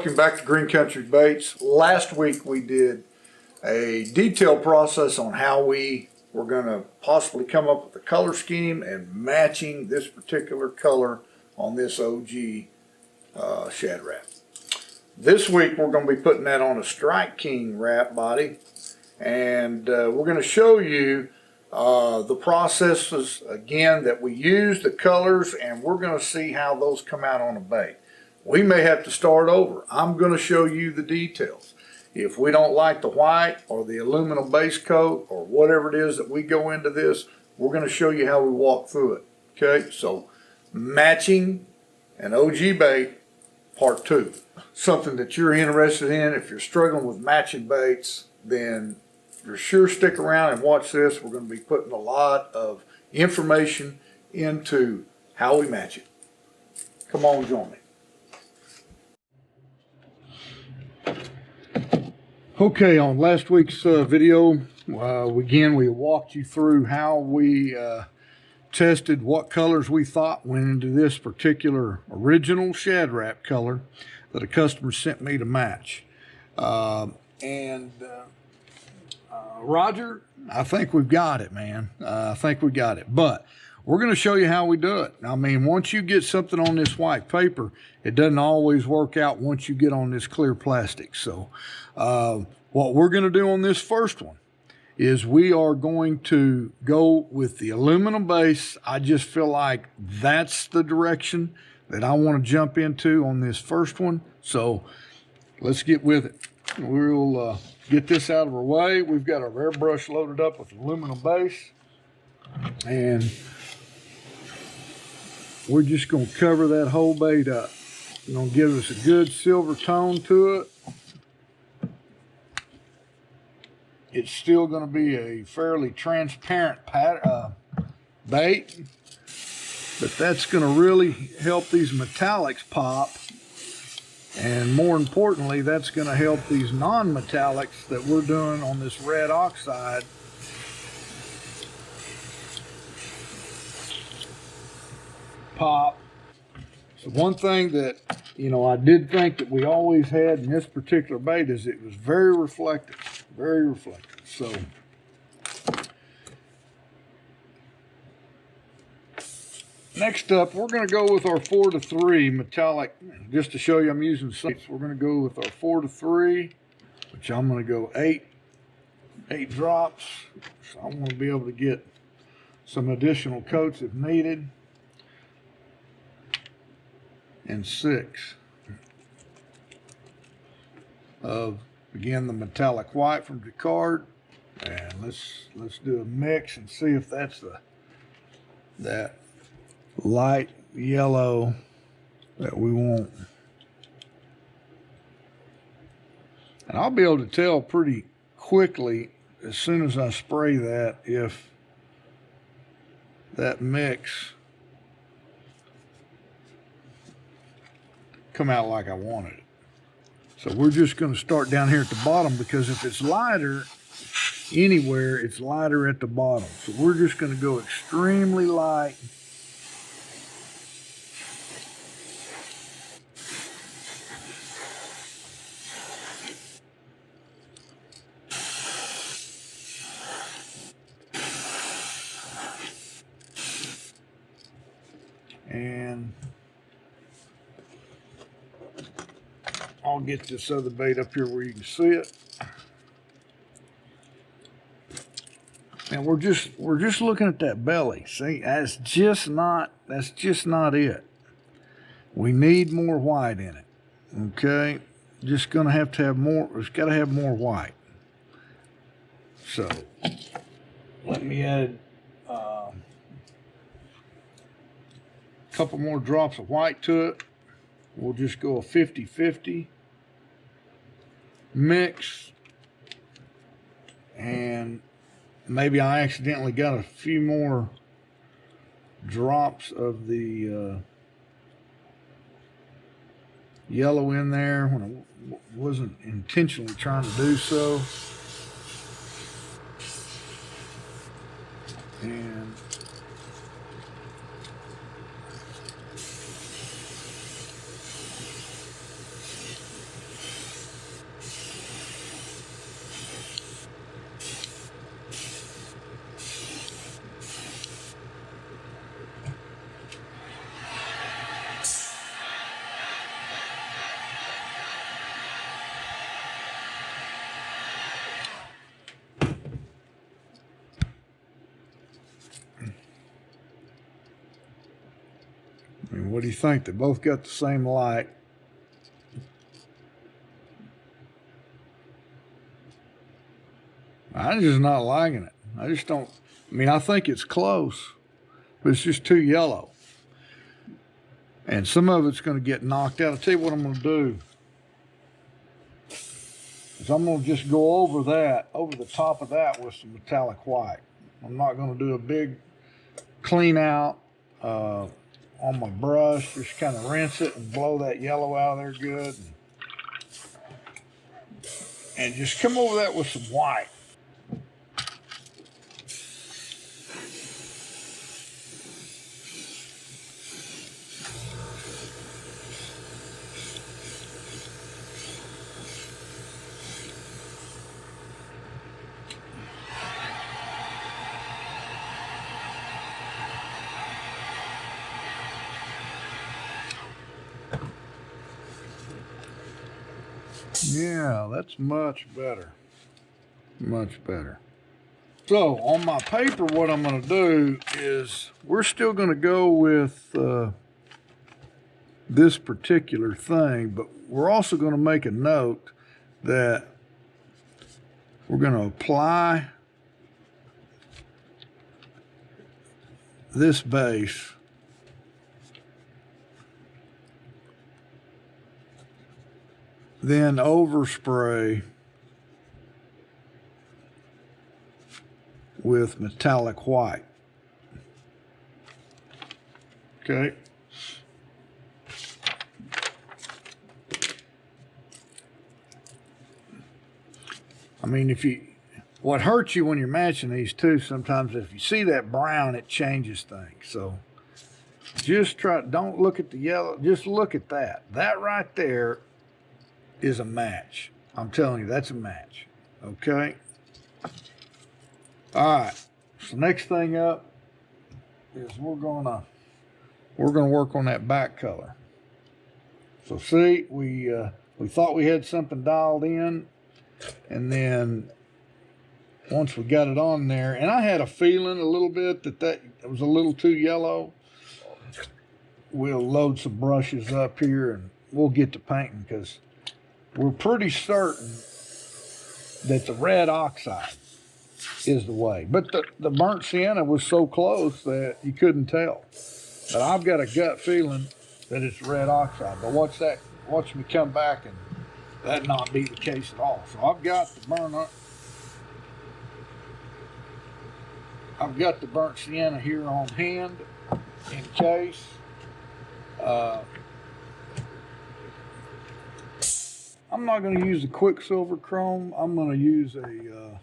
welcome back to Green Country Baits. Last week we did a detailed process on how we were going to possibly come up with a color scheme and matching this particular color on this OG Shad wrap. This week we're going to be putting that on a Strike King wrap body, and we're going to show you the processes again that we use, the colors, and we're going to see how those come out on a bait. We may have to start over. I'm going to show you the details. If we don't like the white or the aluminum base coat or whatever it is that we go into this, we're going to show you how we walk through it. Okay, so matching an OG bait, part 2. Something that you're interested in. If you're struggling with matching baits, then for sure stick around and watch this. We're going to be putting a lot of information into how we match it. Come on, join me. Okay, on last week's video, we walked you through how we tested what colors we thought went into this particular original Shad wrap color that a customer sent me to match. Roger, I think we've got it, man. I think we got it. But we're going to show you how we do it. I mean, once you get something on this white paper, it doesn't always work out once you get on this clear plastic. So what we're going to do on this first one is we are going to go with the aluminum base. I just feel like that's the direction that I want to jump into on this first one. So let's get with it. We'll get this out of our way. We've got our airbrush loaded up with aluminum base, and we're just going to cover that whole bait up. It's going to give us a good silver tone to it. It's still going to be a fairly transparent bait, but that's going to really help these metallics pop, and more importantly, that's going to help these non-metallics that we're doing on this red oxide pop. So one thing that, you know, I did think that we always had in this particular bait is it was very reflective, very reflective. So next up, we're going to go with our 4-3 metallic, just to show you I'm using sights. We're going to go with our 4-3, which I'm going to go 8 drops. So I'm going to be able to get some additional coats if needed. And 6 of, again, the metallic white from Jacquard. And let's do a mix and see if that's that light yellow that we want. And I'll be able to tell pretty quickly as soon as I spray that if that mix come out like I wanted it. So we're just going to start down here at the bottom, because if it's lighter anywhere, it's lighter at the bottom. So we're just going to go extremely light. And I'll get this other bait up here where you can see it. And we're just looking at that belly. See, that's just not it. We need more white in it. Okay, just gonna have to have more. It's got to have more white. So let me add a couple more drops of white to it. We'll just go a 50-50 mix, and maybe I accidentally got a few more drops of the yellow in there when I wasn't intentionally trying to do so. And What do you think? They both got the same light. I'm just not liking it. I just don't, I mean, I think it's close, but it's just too yellow. And some of it's going to get knocked out. I'll tell you what I'm going to do. Is I'm going to just go over that, over the top of that with some metallic white. I'm not going to do a big clean out on my brush. Just kind of rinse it and blow that yellow out of there good. And just come over that with some white. Yeah, that's much better. Much better. So on my paper, what I'm going to do is we're still going to go with this particular thing, but we're also going to make a note that we're going to apply this base then overspray with metallic white. Okay. I mean, what hurts you when you're matching these two, sometimes if you see that brown, it changes things. So just don't look at the yellow, just look at that. That right there is a match. I'm telling you, that's a match. Okay. All right. So next thing up is we're gonna work on that back color. So see, we thought we had something dialed in, and then once we got it on there, and I had a feeling a little bit that it was a little too yellow. We'll load some brushes up here and we'll get to painting, because we're pretty certain that the red oxide is the way. But the burnt sienna was so close that you couldn't tell. But I've got a gut feeling that it's red oxide. But watch me come back and that not be the case at all. So I've got the burnt sienna here on hand in case. I'm not going to use the Quicksilver Chrome. I'm going to use a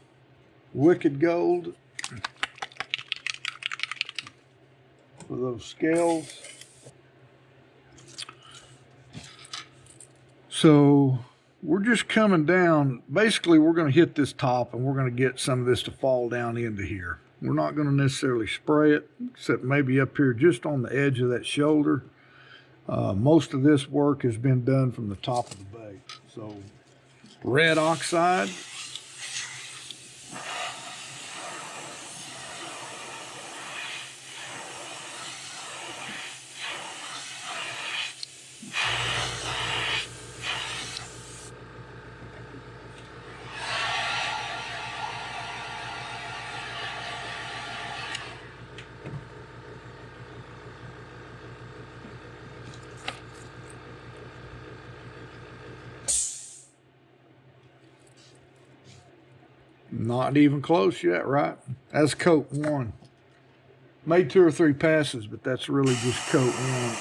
Wicked Gold for those scales. So we're just coming down. Basically, we're going to hit this top and we're going to get some of this to fall down into here. We're not going to necessarily spray it, except maybe up here just on the edge of that shoulder. Most of this work has been done from the top of the bait. So red oxide. Not even close yet, right? That's coat one. Made 2 or 3 passes, but that's really just coat one.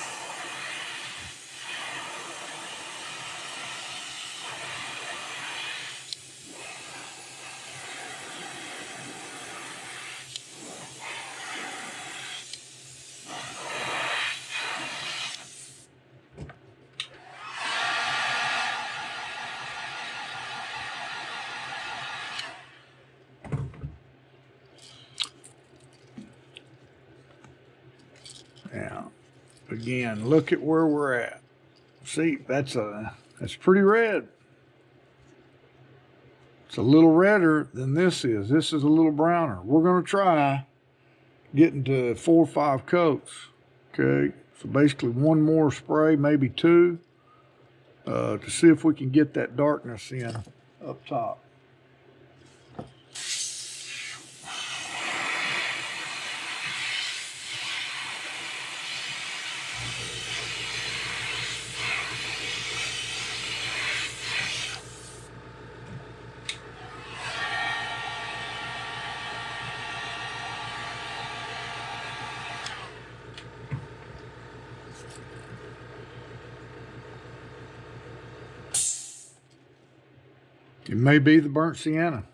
Now, again, look at where we're at. See, that's pretty red. It's a little redder than this is. This is a little browner. We're going to try getting to 4 or 5 coats. Okay. So basically one more spray, maybe two, to see if we can get that darkness in up top. It may be the burnt sienna.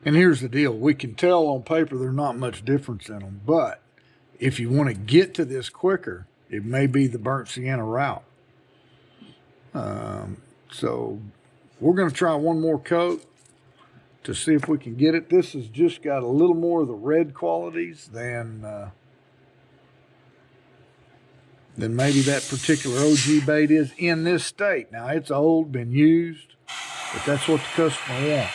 And here's the deal. We can tell on paper there's not much difference in them, but if you want to get to this quicker, it may be the burnt sienna route. So we're going to try one more coat to see if we can get it. This has just got a little more of the red qualities than maybe that particular OG bait is in this state. Now, it's old, been used, but that's what the customer wants.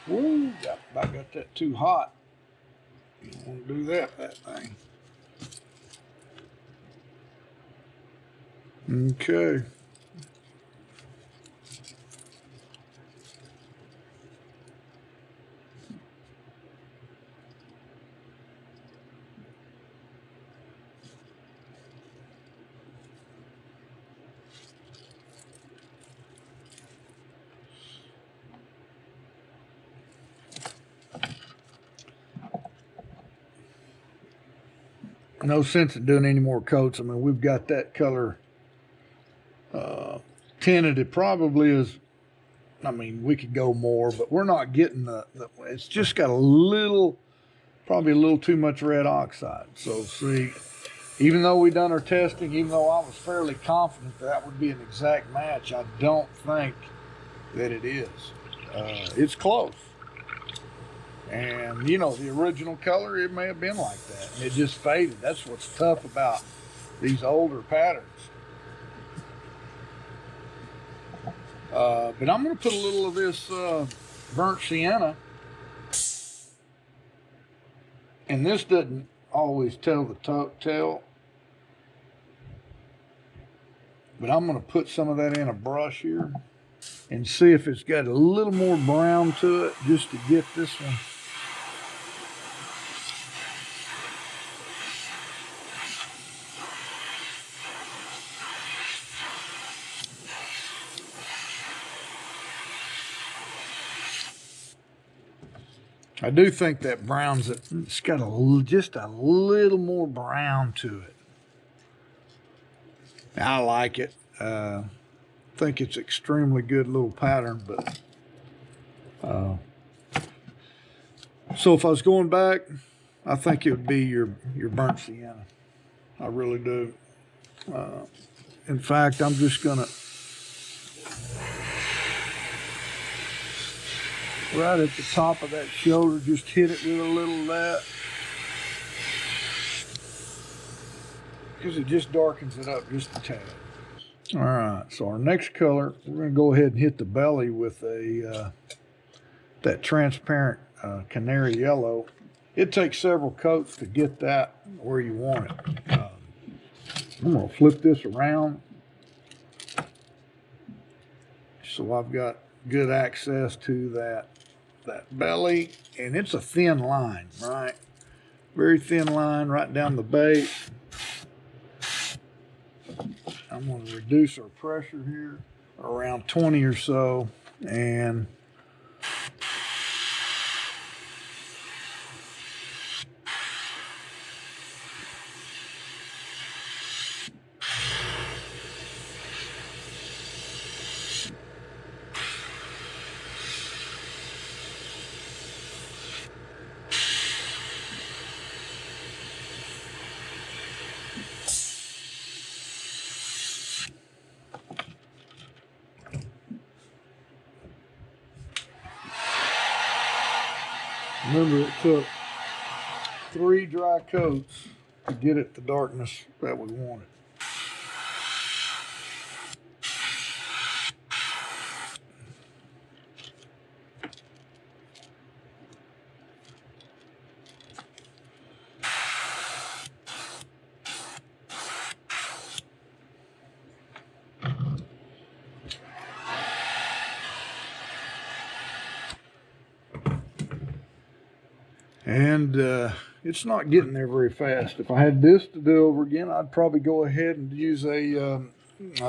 Ooh, I got that too hot. You don't want to do that thing. Okay. No sense in doing any more coats. I mean, we've got that color tinted. It probably is, I mean, we could go more, but we're not getting it's just got a little, probably a little too much red oxide. So see, even though we done our testing, even though I was fairly confident that would be an exact match, I don't think that it is. It's close. And, you know, the original color, it may have been like that. And it just faded. That's what's tough about these older patterns. But I'm going to put a little of this burnt sienna. And this doesn't always tell the tale. But I'm going to put some of that in a brush here and see if it's got a little more brown to it, just to get this one. I do think that browns it. It's got just a little more brown to it. I like it. Think it's extremely good little pattern, but so if I was going back, I think it would be your burnt sienna. I really do. In fact, I'm just gonna right at the top of that shoulder, just hit it with a little of that, because it just darkens it up just a tad. All right, so our next color, we're going to go ahead and hit the belly with that transparent canary yellow. It takes several coats to get that where you want it. I'm going to flip this around so I've got good access to that belly, and it's a thin line, right? Very thin line right down the base. I'm going to reduce our pressure here around 20 or so, and Remember, it took 3 dry coats to get it the darkness that we wanted. And it's not getting there very fast. If I had this to do over again, I'd probably go ahead and use a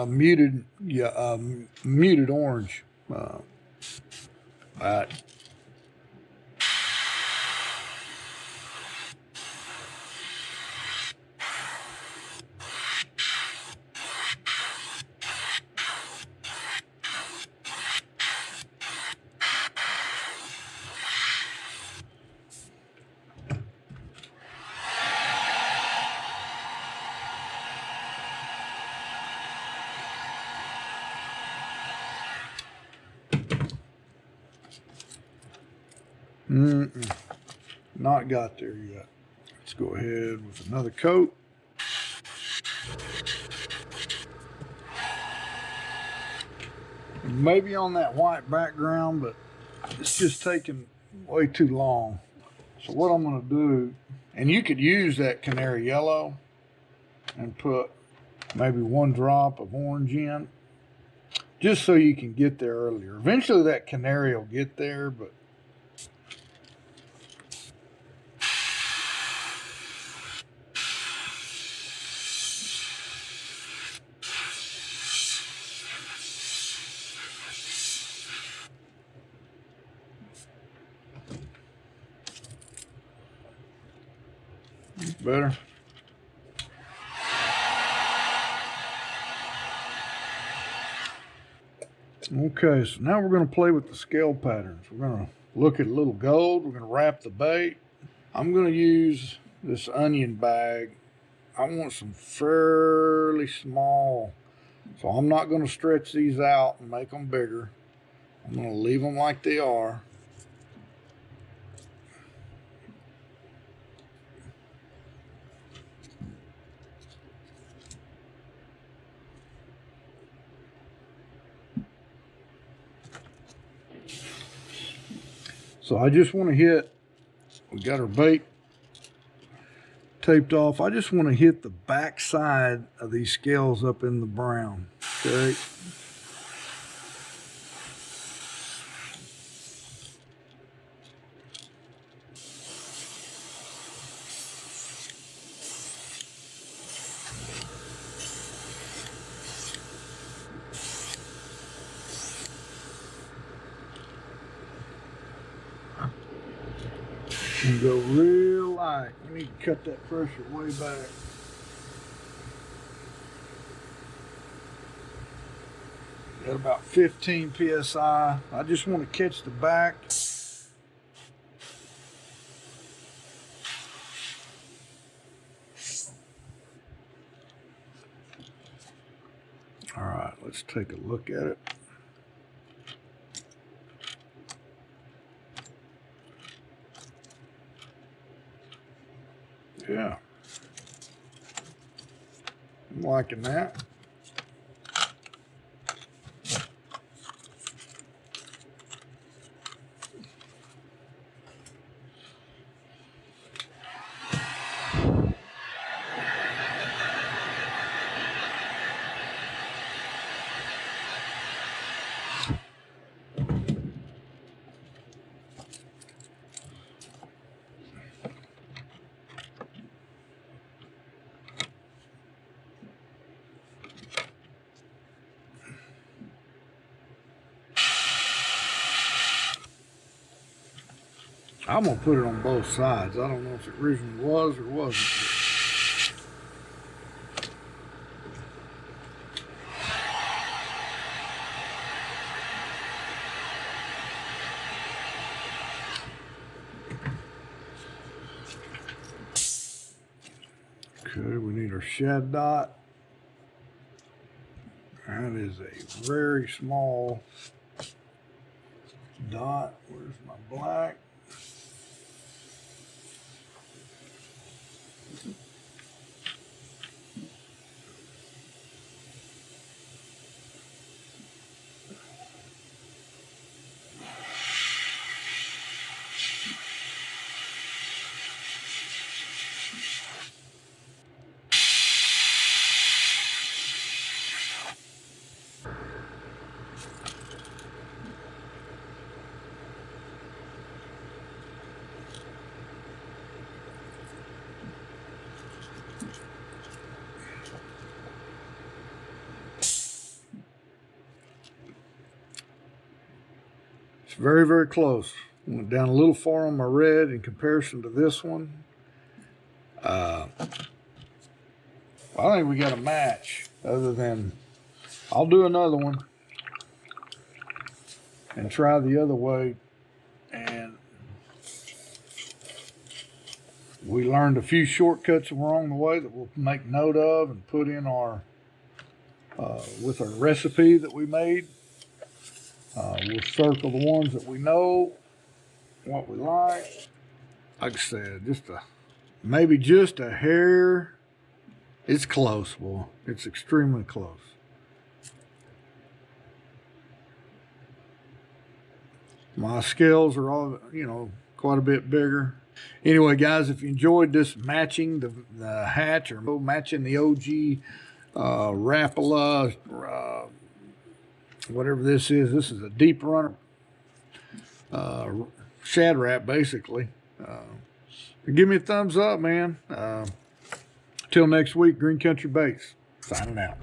muted orange. Not got there yet. Let's go ahead with another coat. Maybe on that white background, but it's just taking way too long. So what I'm going to do, and you could use that canary yellow and put maybe 1 drop of orange in, just so you can get there earlier. Eventually that canary will get there, but better. Okay, so now we're going to play with the scale patterns. We're going to look at a little gold. We're going to wrap the bait. I'm going to use this onion bag. I want some fairly small, so I'm not going to stretch these out and make them bigger. I'm going to leave them like they are. So I just want to hit, we got our bait taped off. I just want to hit the back side of these scales up in the brown. Okay. And go real light. You need to cut that pressure way back. At about 15 psi. I just want to catch the back. All right, let's take a look at it. Yeah, I'm liking that. I'm gonna put it on both sides. I don't know if it originally was or wasn't. Okay, we need our SHAD dot. That is a very small dot. Where's my black? It's very, very close. Went down a little far on my red in comparison to this one. I think we got a match, other than I'll do another one and try the other way. And we learned a few shortcuts along the way that we'll make note of and put in our with our recipe that we made. We'll circle the ones that we know, what we like. Like I said, maybe just a hair. It's close, boy. It's extremely close. My scales are all, quite a bit bigger. Anyway, guys, if you enjoyed this matching the hatch or matching the OG rapala, whatever this is a deep runner shad wrap, basically. Give me a thumbs up, man. Till next week, Green Country Baits signing out.